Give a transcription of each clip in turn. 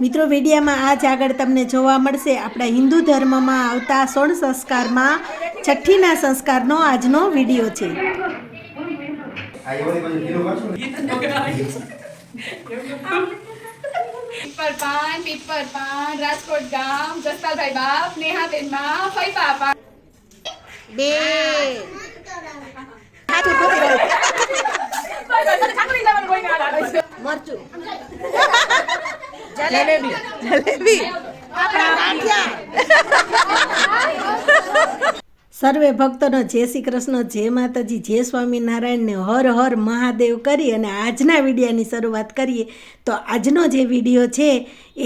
મિત્રો વિડીયોમાં આજ આગળ તમને જોવા મળશે આપણા હિન્દુ ધર્મમાં આવતા 16 સંસ્કારમાં છઠ્ઠીના સંસ્કારનો આજનો વિડીયો છે। પીપર પાન રાજકોટ ગામ જસપાલભાઈ બાપ નેહાબેન માં ફઈ બાપા બે મરચું જલેબી જલેબી સર્વે ભક્તોનો જય શ્રી કૃષ્ણ, જય માતાજી, જય સ્વામિનારાયણને હર હર મહાદેવ કરી અને આજના વિડીયોની શરૂઆત કરીએ। તો આજનો જે વિડીયો છે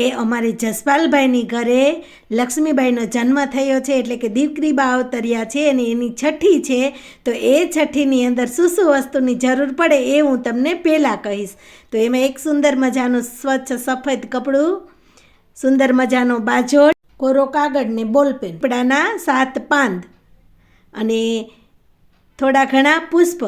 એ અમારે જસપાલભાઈની ઘરે લક્ષ્મીબાઈનો જન્મ થયો છે, એટલે કે દીકરી બા અવતર્યા છે અને એની છઠ્ઠી છે। તો એ છઠ્ઠીની અંદર શું શું વસ્તુની જરૂર પડે એ હું તમને પહેલાં કહીશ। તો એમાં એક સુંદર મજાનું સ્વચ્છ સફેદ કપડું, સુંદર મજાનો બાજોડ, કોરો કાગળ ને બોલપેન, કપડાના 7 પાંદ અને થોડા ઘણા પુષ્પ,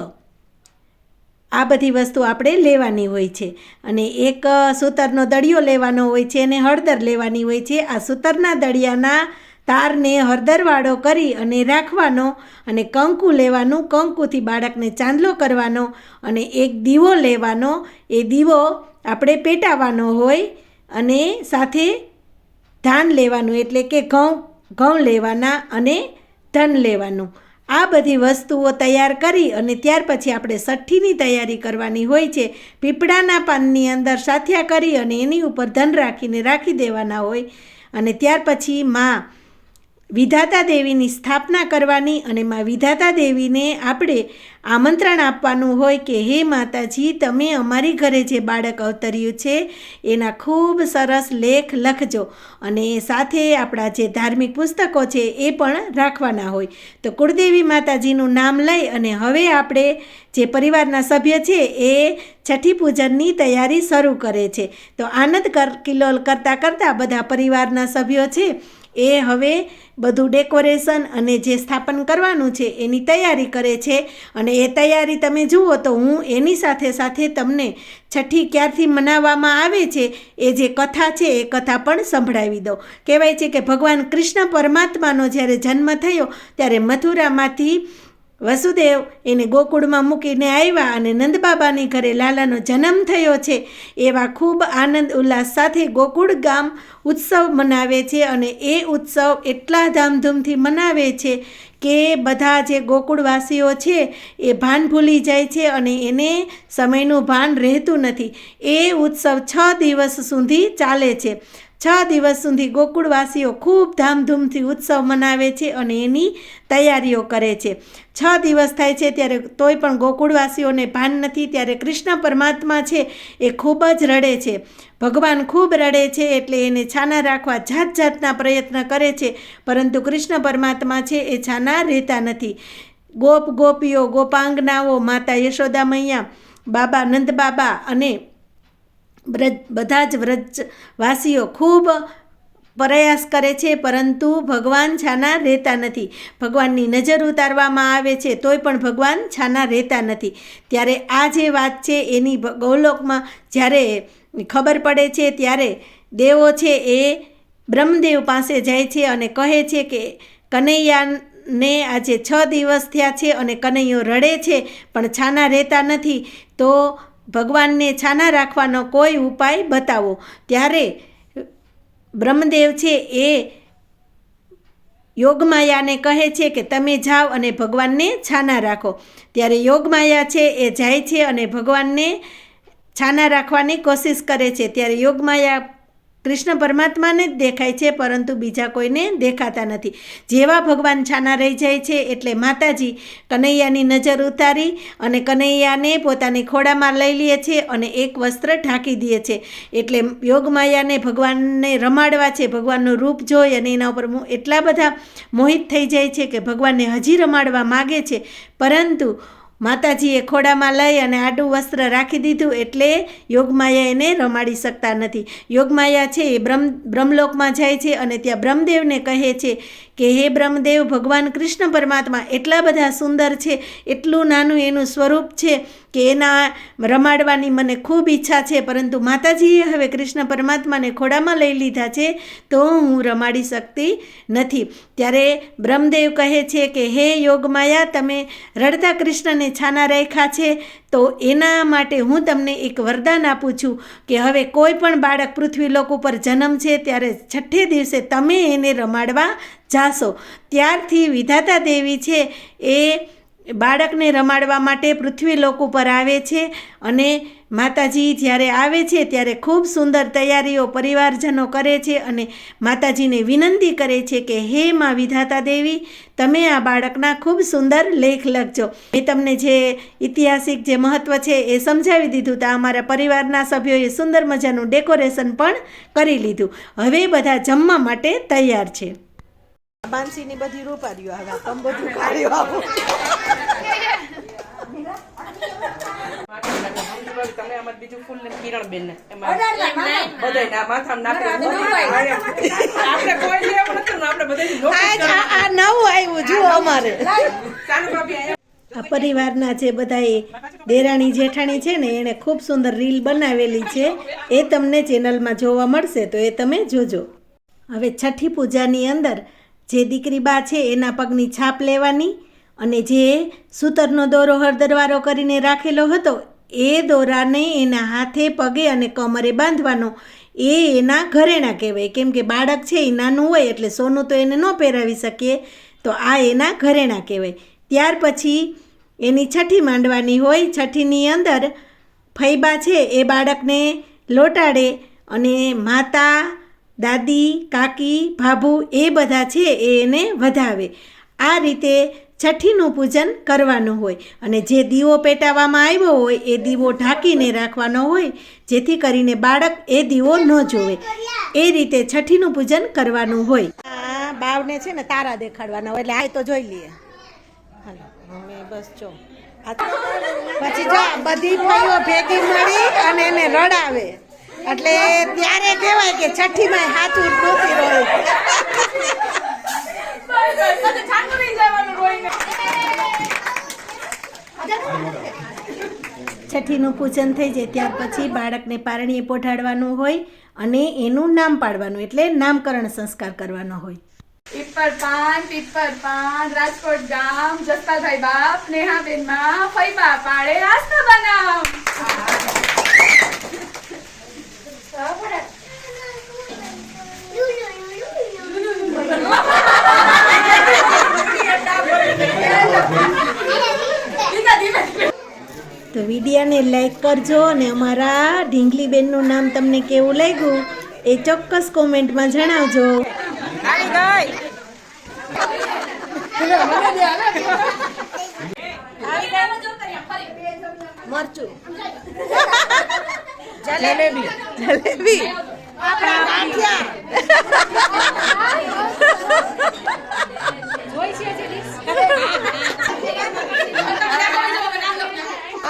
આ બધી વસ્તુ આપણે લેવાની હોય છે। અને એક સૂતરનો દળિયો લેવાનો હોય છે અને હળદર લેવાની હોય છે। આ સૂતરના દળિયાના તારને હળદરવાળો કરી અને રાખવાનો અને કંકુ લેવાનું, કંકુથી બાળકને ચાંદલો કરવાનો અને એક દીવો લેવાનો, એ દીવો આપણે પેટાવવાનો હોય અને સાથે ધાન લેવાનું, એટલે કે ઘઉં લેવાના અને ધન લેવાનું। આ બધી વસ્તુઓ તૈયાર કરી અને ત્યાર પછી આપણે છઠ્ઠીની તૈયારી કરવાની હોય છે। પીપળાના પાનની અંદર સાથિયા કરી અને એની ઉપર ધન રાખીને રાખી દેવાના હોય અને ત્યાર પછી માં વિધાતા દેવીની સ્થાપના કરવાની અને માં વિધાતા દેવીને આપણે આમંત્રણ આપવાનું હોય કે હે માતાજી, તમે અમારી ઘરે જે બાળક અવતર્યું છે એના ખૂબ સરસ લેખ લખજો અને સાથે આપણા જે ધાર્મિક પુસ્તકો છે એ પણ રાખવાના હોય। તો કુળદેવી માતાજીનું નામ લઈ અને હવે આપણે જે પરિવારના સભ્ય છે એ છઠ્ઠી પૂજનની તૈયારી શરૂ કરે છે। તો આનંદ કિલોલ કરતાં કરતાં બધા પરિવારના સભ્યો છે એ હવે બધું ડેકોરેશન અને જે સ્થાપન કરવાનું છે એની તૈયારી કરે છે અને એ તૈયારી તમે જુઓ તો હું એની સાથે સાથે તમને છઠ્ઠી ક્યારથી મનાવવામાં આવે છે એ જે કથા છે એ કથા પણ સંભળાવી દઉં। કહેવાય છે કે ભગવાન કૃષ્ણ પરમાત્માનો જ્યારે જન્મ થયો ત્યારે મથુરામાંથી વસુદેવ એને ગોકુળમાં મૂકીને આવ્યા અને નંદબાબાની ઘરે લાલાનો જન્મ થયો છે। એવા ખૂબ આનંદ ઉલ્લાસ સાથે ગોકુળ ગામ ઉત્સવ મનાવે છે અને એ ઉત્સવ એટલા ધામધૂમથી મનાવે છે કે બધા જે ગોકુળવાસીઓ છે એ ભાન ભૂલી જાય છે અને એને સમયનું ભાન રહેતું નથી। એ ઉત્સવ 6 દિવસ સુધી ચાલે છે। 6 દિવસ સુધી ગોકુળવાસીઓ ખૂબ ધામધૂમથી ઉત્સવ મનાવે છે અને એની તૈયારીઓ કરે છે। 6 દિવસ થાય છે ત્યારે તોય પણ ગોકુળવાસીઓને ભાન નથી। ત્યારે કૃષ્ણ પરમાત્મા છે એ ખૂબ જ રડે છે, ભગવાન ખૂબ રડે છે, એટલે એને છાના રાખવા જાત જાતના પ્રયત્ન કરે છે, પરંતુ કૃષ્ણ પરમાત્મા છે એ છાના રહેતા નથી। ગોપીઓ, ગોપાંગનાઓ, માતા યશોદા મૈયા, બાબા નંદ બાબા અને બધા જ વ્રજવાસીઓ ખૂબ પ્રયાસ કરે છે, પરંતુ ભગવાન છાના રહેતા નથી। ભગવાનની નજર ઉતારવામાં આવે છે તોય પણ ભગવાન છાના રહેતા નથી। ત્યારે આ જે વાત છે એની ગૌલોકમાં જ્યારે ખબર પડે છે ત્યારે દેવો છે એ બ્રહ્મદેવ પાસે જાય છે અને કહે છે કે કનૈયાને આજે 6 દિવસ થયા છે અને કનૈયો રડે છે પણ છાના રહેતા નથી, તો ભગવાનને છાના રાખવાનો કોઈ ઉપાય બતાવો। ત્યારે બ્રહ્મદેવ છે એ યોગમાયાને કહે છે કે તમે જાઓ અને ભગવાનને છાના રાખો। ત્યારે યોગમાયા છે એ જાય છે અને ભગવાનને છાના રાખવાની કોશિશ કરે છે। ત્યારે યોગમાયા કૃષ્ણ પરમાત્માને જ દેખાય છે પરંતુ બીજા કોઈને દેખાતા નથી। જેવા ભગવાન છાના રહી જાય છે એટલે માતાજી કનૈયાની નજર ઉતારી અને કનૈયાને પોતાની ખોળામાં લઈ લે છે અને એક વસ્ત્ર ઢાંકી દે છે। એટલે યોગમાયાને ભગવાનને રમાડવા છે, ભગવાનનું રૂપ જોઈ અને એના ઉપર એટલા બધા મોહિત થઈ જાય છે કે ભગવાનને હજી રમાડવા માગે છે, પરંતુ માતાજીએ ખોળામાં લઈ અને આડું વસ્ત્ર રાખી દીધું એટલે યોગમાયા એને રમાડી શકતા નથી। યોગમાયા છે એ બ્રહ્મલોકમાં જાય છે અને ત્યાં બ્રહ્મદેવને કહે છે કે હે બ્રહ્મદેવ, ભગવાન કૃષ્ણ પરમાત્મા એટલા બધા સુંદર છે, એટલું નાનું એનું સ્વરૂપ છે કે એના રમાડવાની મને ખૂબ ઈચ્છા છે, પરંતુ માતાજીએ હવે કૃષ્ણ પરમાત્માને ખોળામાં લઈ લીધા છે તો હું રમાડી શકતી નથી. ત્યારે બ્રહ્મદેવ કહે છે કે હે યોગમાયા, તમે રડતા કૃષ્ણને છાના રાખ્યા છે, તો એના માટે હું તમને એક વરદાન આપું છું કે હવે કોઈ પણ બાળક પૃથ્વીલોક ઉપર જન્મ છે ત્યારે છઠ્ઠે દિવસે તમે એને રમાડવા જાશો. ત્યારથી વિધાતા દેવી છે એ બાળકને રમાડવા માટે પૃથ્વીલોક ઉપર આવે છે અને માતાજી જ્યારે આવે છે ત્યારે ખૂબ સુંદર તૈયારીઓ પરિવારજનો કરે છે અને માતાજીને વિનંતી કરે છે કે હે માં વિધાતા દેવી, તમે આ બાળકના ખૂબ સુંદર લેખ લખજો. એ તમને જે ઐતિહાસિક જે મહત્ત્વ છે એ સમજાવી દીધું. તો અમારા પરિવારના સભ્યોએ સુંદર મજાનું ડેકોરેશન પણ કરી લીધું. હવે બધા જમવા માટે તૈયાર છે. બાંસીની બધી રૂપારીઓ આવે તમ બધું કાર્યો આવો. તમે અમાર બીજું ફૂલ ને કિરણ બેન ને બધાય માથામાં નાખે. આપણે કોઈ લેવું નથી ને, આપણે બધાય આ નવું આવ્યું જુઓ અમારે. ચાલુ ભાભી આ પરિવારના જે બધા દેરાણી જેઠાણી છે ને એણે ખૂબ સુંદર રીલ બનાવેલી છે, એ તમને ચેનલમાં જોવા મળશે, તો એ તમે જોજો. હવે છઠ્ઠી પૂજાની અંદર જે દીકરી બા છે એના પગની છાપ લેવાની અને જે સૂતરનો દોરો હળદરવાળો કરીને રાખેલો હતો એ દોરાને એના હાથે પગે અને કમરે બાંધવાનો. એ એના ઘરેણા કહેવાય, કેમ કે બાળક છે એ નાનું હોય એટલે સોનું તો એને ન પહેરાવી શકીએ, તો આ એના ઘરેણા કહેવાય. ત્યાર પછી એની છઠ્ઠી માંડવાની હોય. છઠ્ઠીની અંદર ફૈબા છે એ બાળકને લોટાડે અને માતા, દાદી, કાકી, ભાભુ એ બધા છે એ એને વધાવે. આ રીતે છઠ્ઠીનું પૂજન કરવાનું હોય અને જે દીવો પેટાવવામાં આવ્યો હોય એ દીવો ઢાંકીને રાખવાનો હોય, જેથી કરીને બાળક એ દીવો ન જોવે. એ રીતે છઠ્ઠીનું પૂજન કરવાનું હોય. આ બાવને છે ને તારા દેખાડવાના હોય, એટલે આ તો જોઈ લઈએ. હાલો હવે બસ જો પછી જો બધી ભાઈઓ ભેગી મળી અને એને રડાવે, એટલે ત્યારે કહેવાય કે છઠ્ઠીમાં સાચું નહોતી રહ્યું. છઠ્ઠીનું પૂજન થઈ જાય ત્યાર પછી બાળકને પારણીએ પોઢાડવાનું હોય અને એનું નામ પાડવાનું, એટલે નામકરણ સંસ્કાર કરવાનો હોય. પીપર પાન રાજકોટ ગામ જસપાલભાઈ બાપ નેહાબેન માં ફૈબા પાડે રાસ્તા બનાવ. તો વિડીયાને લાઈક કરજો અને અમારા ઢીંગલીબેનનું નામ તમને કેવું લાગ્યું એ ચોક્કસ કોમેન્ટમાં જણાવજો. મરચું, જલેબી, જલેબી,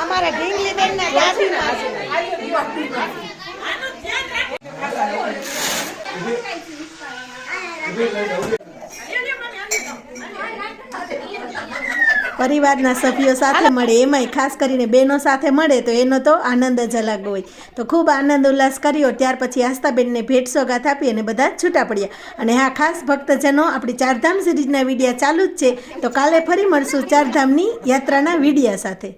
અમારા ઢીંગલીબેન ના ગાડીમાં પરિવારના સભ્યો સાથે મળે, એમાંય ખાસ કરીને બહેનો સાથે મળે તો એનો તો આનંદ જ અલગ હોય. તો ખૂબ આનંદ ઉલ્લાસ કર્યો. ત્યાર પછી આસ્થાબેનને ભેટ સોગાત આપી અને બધા છૂટા પડ્યા. અને હા, ખાસ ભક્તજનો, આપણી ચારધામ સિરીઝના વિડીયા ચાલુ જ છે, તો કાલે ફરી મળશું ચારધામની યાત્રાના વિડીયા સાથે.